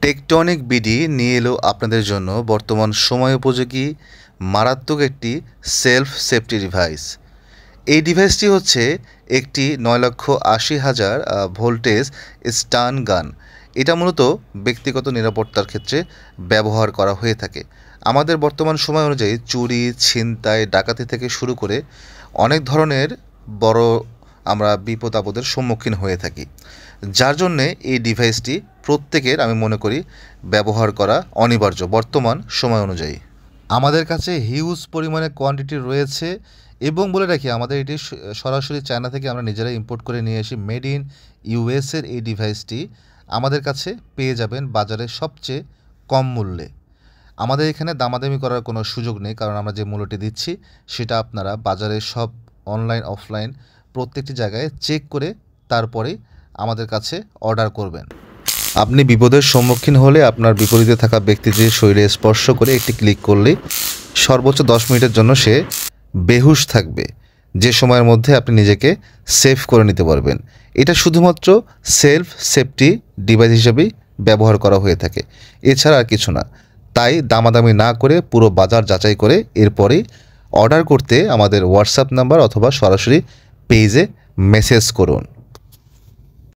Tectonic BD নিয়ে এলো আপনাদের জন্য বর্তমান সময় উপযোগী মারাত্মক একটি সেলফ সেফটি ডিভাইস। এই ডিভাইসটি হচ্ছে একটি 9,80,000 ভোল্টেজ স্টান গান। এটা মূলত ব্যক্তিগত নিরাপত্তার ক্ষেত্রে ব্যবহার করা হয়ে থাকে। আমাদের বর্তমান সময় অনুযায়ী চুরি, ছিনতাই, ডাকাতি থেকে শুরু করে অনেক ধরনের বড় আমরা বিপদ আপদের সম্মুখীন হয়ে থাকি, যার জন্যে এই ডিভাইসটি প্রত্যেকের আমি মনে করি ব্যবহার করা অনিবার্য বর্তমান সময় অনুযায়ী। আমাদের কাছে হিউজ পরিমাণে কোয়ান্টিটি রয়েছে এবং বলে রাখি আমাদের এটি সরাসরি চায়না থেকে আমরা নিজেরাই ইম্পোর্ট করে নিয়ে আসি। মেড ইন ইউএসের এই ডিভাইসটি আমাদের কাছে পেয়ে যাবেন বাজারে সবচেয়ে কম মূল্যে। আমাদের এখানে দামাদামি করার কোনো সুযোগ নেই, কারণ আমরা যে মূল্যটি দিচ্ছি সেটা আপনারা বাজারে সব অনলাইন অফলাইন প্রত্যেকটি জায়গায় চেক করে তারপরেই আমাদের কাছে অর্ডার করবেন। আপনি বিপদের সম্মুখীন হলে আপনার বিপরীতে থাকা ব্যক্তিটির শরীরে স্পর্শ করে একটি ক্লিক করলেই সর্বোচ্চ 10 মিনিটের জন্য সে বেহুশ থাকবে, যে সময়ের মধ্যে আপনি নিজেকে সেভ করে নিতে পারবেন। এটা শুধুমাত্র সেলফ সেফটি ডিভাইস হিসেবেই ব্যবহার করা হয়ে থাকে, এছাড়া আর কিছু না। তাই দামাদামি না করে পুরো বাজার যাচাই করে এরপরেই অর্ডার করতে আমাদের হোয়াটসঅ্যাপ নাম্বার অথবা সরাসরি পেজে মেসেজ করুন।